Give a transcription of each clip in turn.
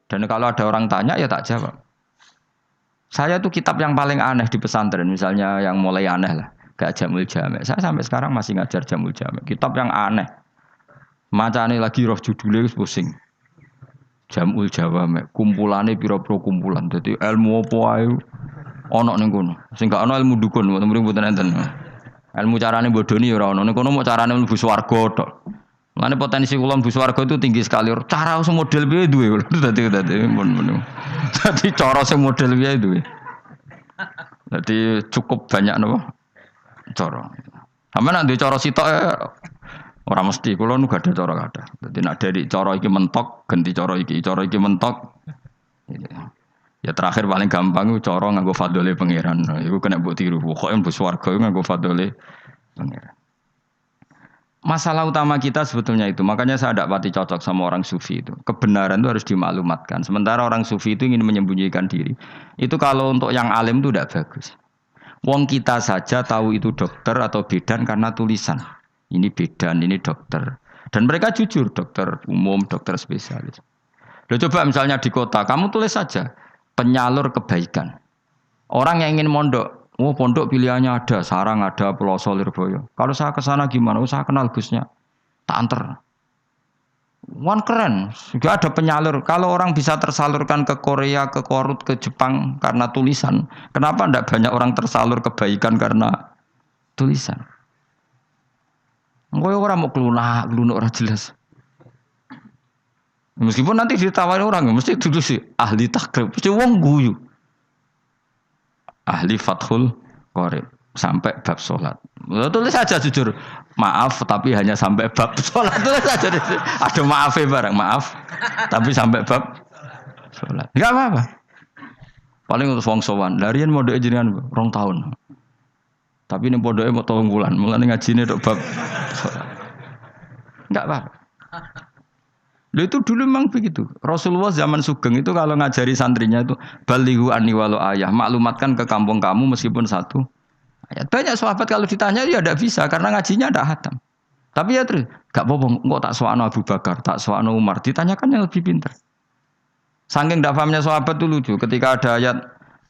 Dan kalau ada orang tanya ya tak jawab. Saya tuh kitab yang paling aneh di pesantren, misalnya yang mulai aneh lah, gak Jamul Jami'. Saya sampai sekarang masih ngajar Jamul Jami'. Kitab yang aneh. Macane lagi roh judulnya pusing. Jamul Jawami', kumpulane pira-pira kumpulan. Dadi ilmu apa ae ana ning kono. Sing gak ana ilmu dukun, mboten enten. Ilmu carane bodoni ya ora ana. Ning kono mau carane mlebu swarga tok. Mane potensi kula mlebu swarga itu tinggi sekali. Cara sing model piye duwe. Dadi mun. Dadi cara sing model piye duwe. Dadi cukup banyak napa? Cara. Sampe nek duwe cara sitok ora mesti kula nu gak ada cara kathah. Dadi nek dari cara iki mentok ganti cara iki mentok. Ya terakhir paling gampang itu cara nganggo fadhole pangeran. Iku kena mbok tiru. Pokoke mlebu swarga nganggo fadhole pangeran. Masalah utama kita sebetulnya itu. Makanya saya tidak pati cocok sama orang sufi itu. Kebenaran itu harus dimaklumatkan. Sementara orang sufi itu ingin menyembunyikan diri. Itu kalau untuk yang alim itu tidak bagus. Wong kita saja tahu itu dokter atau bidan karena tulisan. Ini bidan, ini dokter. Dan mereka jujur, dokter umum, dokter spesialis. Loh, coba misalnya di kota, kamu tulis saja penyalur kebaikan. Orang yang ingin mondok, oh pondok pilihannya ada, Sarang ada, Peloso, Lirboyo. Kalau saya ke sana gimana? Saya kenal Gusnya, tak anter. Wan keren, juga ada penyalur. Kalau orang bisa tersalurkan ke Korea, ke Korut, ke Jepang karena tulisan, kenapa tidak banyak orang tersalur kebaikan karena tulisan? Gue orang mau kelunak orang jelas. Meskipun nanti ditawari orang, mesti dulu sih ahli takrib, mesti wong guyu. Ahli Fathul Qorib sampai bab sholat. Tulis saja jujur, maaf tapi hanya sampai bab sholat. Tulis saja, ada maafnya barang, maaf tapi sampai bab sholat. Enggak apa-apa. Paling untuk wong sowan, larian mau doa jenengan 2 tahun. Tapi ini podoke mau 3 bulan, mulane ngajine tok bab sholat. Enggak apa-apa. Loh itu dulu memang begitu. Rasulullah zaman Sugeng itu kalau ngajari santrinya itu balighu anni walau ayah, maklumatkan ke kampung kamu meskipun 1 ayat. Banyak sahabat kalau ditanya ya tidak bisa karena ngajinya tidak hatam. Tapi ya terus gak apa-apa, kok tak soano Abu Bakar, tak soano Umar, ditanyakan yang lebih pintar. Saking tidak pahamnya sahabat itu lucu ketika ada ayat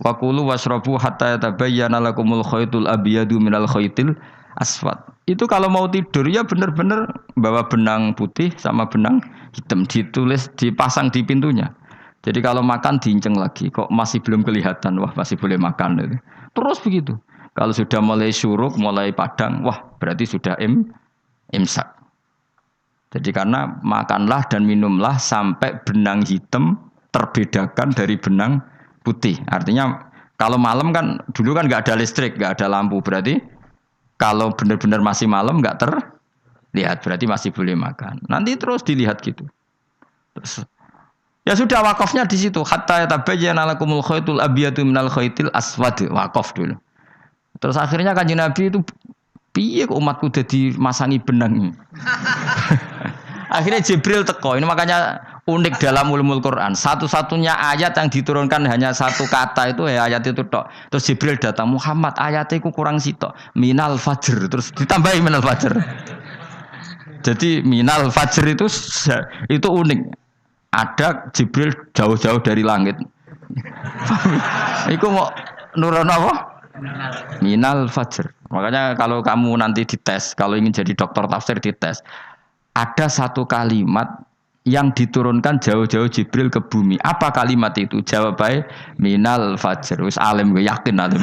waqulu wasrabu hatta yatabayyana lakumul khaytul abyadu minal khaytil aswad. Itu kalau mau tidur ya benar-benar bawa benang putih sama benang hitam ditulis dipasang di pintunya. Jadi kalau makan diinceng lagi kok masih belum kelihatan wah masih boleh makan itu. Terus begitu. Kalau sudah mulai syuruk, mulai padang, wah berarti sudah imsak. Jadi karena makanlah dan minumlah sampai benang hitam terbedakan dari benang putih. Artinya kalau malam kan dulu kan nggak ada listrik, nggak ada lampu berarti kalau benar-benar masih malam nggak terlihat berarti masih boleh makan. Nanti terus dilihat gitu. Terus, ya sudah wakafnya di situ. Hatta yatabayyana lakumul khaytul abyadu minal khaytil aswad. Wakaf dulu. Terus akhirnya Kanjeng Nabi itu piye kok umatku dadi masangi benang. Akhirnya Jibril teko. Ini makanya unik dalam ulumul Quran. Satu-satunya ayat yang diturunkan hanya 1 kata itu ya ayat itu tok. Terus Jibril datang, Muhammad ayatnya itu kurang sitok. Minal fajr. Terus ditambahi minal fajr. Jadi minal fajr itu unik. Ada Jibril jauh-jauh dari langit. Iku mau nurun apa? Minal fajr. Makanya kalau kamu nanti dites, kalau ingin jadi dokter tafsir dites, ada 1 kalimat yang diturunkan jauh-jauh Jibril ke bumi. Apa kalimat itu? Jawab baik minal fajr. Wis alim gue yakin alim.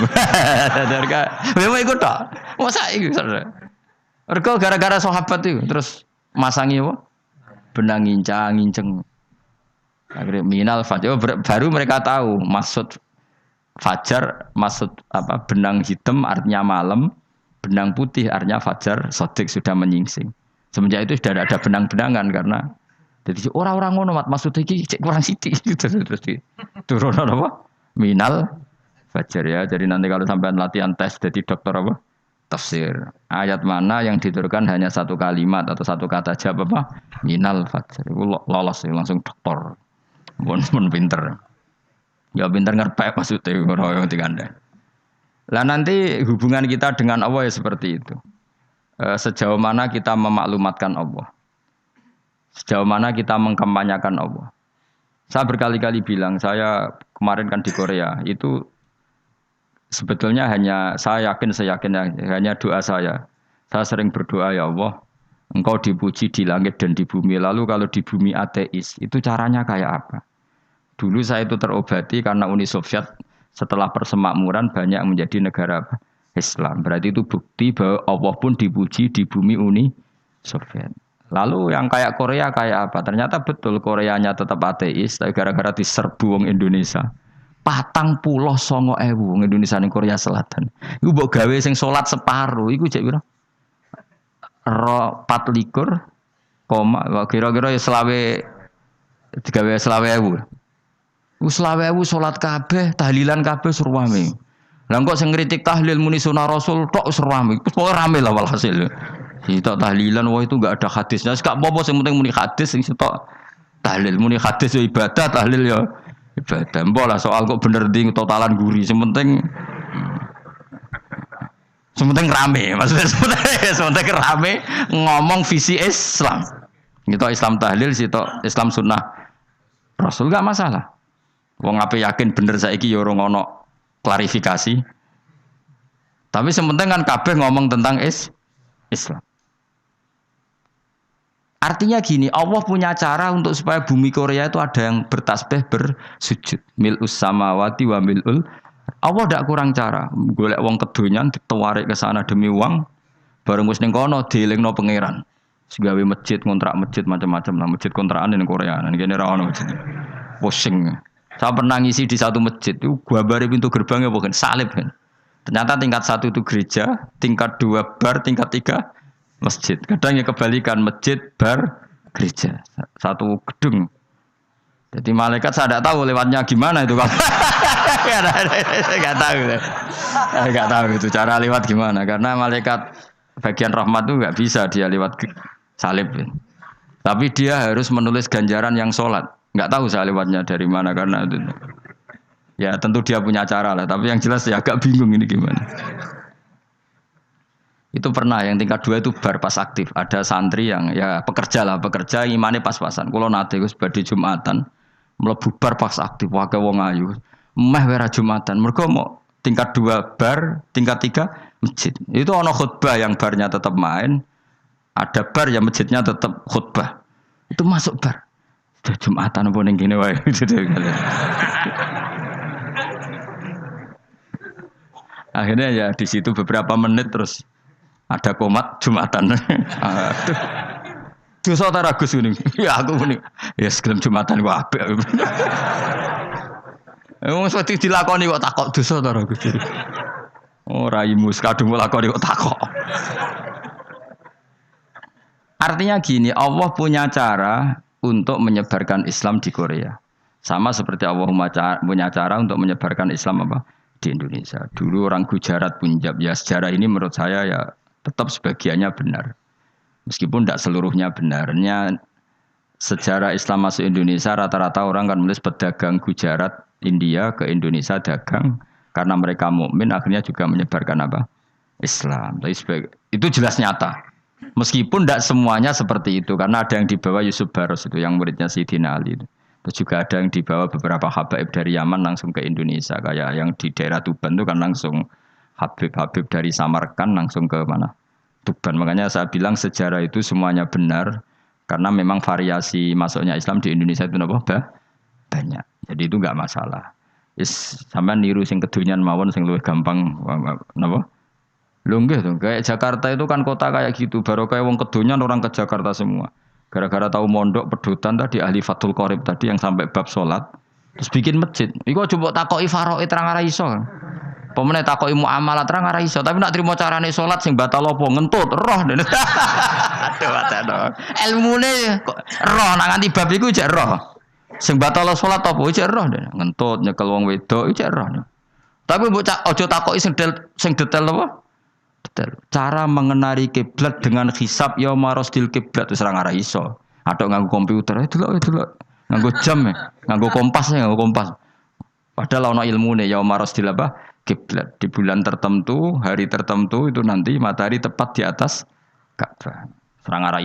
Memang ikut tak? Masa itu? Mereka gara-gara sahabat itu terus masangi apa? Benang nginceng. Akhirnya minal fajr. Baru mereka tahu maksud fajar, maksud apa? Benang hitam artinya malam, benang putih artinya fajar. Sodik sudah menyingsing. Semenjak itu sudah ada benang-benangan karena jadi orang-orang ngono mat maksud iki cek kurang sithik gitu terus turun apa? Minal fajar ya. Jadi nanti kalau sampai latihan tes jadi dokter apa? Tafsir. Ayat mana yang diturunkan hanya 1 kalimat atau 1 kata jawab apa? Minal fajar. Lolos langsung dokter. Mun pinter. Ya pinter ngerpek maksudnya ora yang digandeng. Lah nanti hubungan kita dengan Allah ya seperti itu. Sejauh mana kita memaklumatkan Allah, sejauh mana kita mengkampanyakan Allah. Saya berkali-kali bilang, saya kemarin kan di Korea, itu sebetulnya hanya saya yakin, saya yakin hanya doa saya. Saya sering berdoa, ya Allah, Engkau dipuji di langit dan di bumi. Lalu kalau di bumi ateis, itu caranya kayak apa? Dulu saya itu terobati karena Uni Soviet setelah persemakmuran banyak menjadi negara apa? Islam. Berarti itu bukti bahwa Allah pun dipuji di bumi Uni Soviet. Lalu yang kayak Korea kayak apa? Ternyata betul Koreanya tetap ateis, tapi gara-gara diserbu wong Indonesia. Patang puloh songo ewu wong Indonesia ning Korea Selatan. Iku mbok gawe sing salat separuh, iku cek pira? Pat likur, kira-kira ya selawe digawe selawe ewu. Selawe ewu salat kabeh, tahlilan kabeh surwame. Lah kok sing ngritik tahlil muni sunah Rasul tok surwame. Pokoke rame lah walhasil. Kita tahlilan wah itu enggak ada hadisnya. Enggak apa-apa sing penting muni hadis sing sitok tahlil muni hadis ya ibadah, tahlil ya ibadah. Mbok lah soal kok bener di totalan guri. Sing penting rame. Maksudnya sementing rame ngomong visi Islam. Kita Islam tahlil sitok Islam sunnah Rasul enggak masalah. Wong ape yakin bener saiki ya ora ono klarifikasi. Tapi sementing kan kabeh ngomong tentang Islam. Artinya gini, Allah punya cara untuk supaya bumi Korea itu ada yang bertasbih bersujud. Mil'us samawati wa mil'ul. Allah tidak kurang cara. Golek wong kedonyan ditawarik ke sana demi uang. Bareng wis ning kono dielingno pangeran. Segawe masjid, kontrak masjid macam-macam lah. Masjid kontrakan ning Korea. Nang kene ra ono masjid. Pusing. Saya pernah ngisi di satu masjid itu gambare pintu gerbangnya bukan salib kan. Ternyata tingkat 1 itu gereja, tingkat 2 bar, tingkat 3 masjid. Kadang ya kebalikan masjid, bar, gereja. Satu gedung. Jadi malaikat saya tidak tahu lewatnya gimana itu kan. Enggak tahu. Enggak tahu itu cara lewat gimana karena malaikat bagian rahmat itu enggak bisa dia lewat salib. Tapi dia harus menulis ganjaran yang sholat. Enggak tahu saya lewatnya dari mana karena itu. Ya tentu dia punya cara lah. Tapi yang jelas ya agak bingung ini gimana. Itu pernah yang tingkat 2 itu bar pas aktif. Ada santri yang ya pekerja imane pas-pasan. Kalau nate Gus badhe Jumatan mlebu bar pas aktif wae wong ayu. Meh wera Jumatan. Mergo mau tingkat 2 bar, tingkat 3 masjid. Itu ana khutbah yang barnya tetap main, ada bar yang masjidnya tetap khutbah. Itu masuk bar. Jumatan apa ning kene wae. Akhirnya ya di situ beberapa menit terus ada komat Jumatan. Aduh. Dosa ta Gus ini. Ya aku muni. Ya segelem Jumatan ku apik. Wong wedi dilakoni kok takok dosa ta Gus. Oh raimu kadung lakoni kok takok. Artinya gini, Allah punya cara untuk menyebarkan Islam di Korea. Sama seperti Allah punya cara untuk menyebarkan Islam apa? Di Indonesia. Dulu orang Gujarat, Punjab, ya sejarah ini menurut saya ya tetap sebagiannya benar. Meskipun tidak seluruhnya benarnya sejarah Islam masuk Indonesia rata-rata orang kan menulis pedagang Gujarat, India ke Indonesia dagang karena mereka mukmin akhirnya juga menyebarkan apa? Islam. Itu jelas nyata. Meskipun tidak semuanya seperti itu karena ada yang dibawa Yusuf Baros itu yang muridnya Sayyidina Ali itu. Terus juga ada yang dibawa beberapa habaib dari Yaman langsung ke Indonesia kayak yang di daerah Tuban itu kan langsung Habib-habib dari Samarkand langsung ke mana? Tuban. Makanya saya bilang sejarah itu semuanya benar karena memang variasi masuknya Islam di Indonesia itu banyak. Jadi itu enggak masalah. Sampean niru sing kedunyan mawon sing luwih gampang napa? Lho nggih to, kayak Jakarta itu kan kota kayak gitu, baru kayak wong kedunyan orang ke Jakarta semua. Gara-gara tahu mondok pedutan tadi ahli Fathul Qorib tadi yang sampai bab salat terus bikin masjid. Iku coba takoki faraid terang ora iso. Pemene takoki muamalah terang ora iso, tapi nak trimo carane salat sing batal apa ngentut roh. Aduh. Ilmune kok roh nang nganti bab iku jek roh. Sing batal salat apa jek roh ngentut nyekel wong wedok jek roh. Tapi mbok aja takoki sing detail apa? Detail. Cara mengenali kiblat dengan hisab ya marosdil kiblat wis ora iso. Atok nganggo komputer delok. Nganggo jam nganggo kompas. Padahal ana ilmune ya marosdil apa? Kiblat di bulan tertentu, hari tertentu itu nanti matahari tepat di atas Ka'bah. Serang arah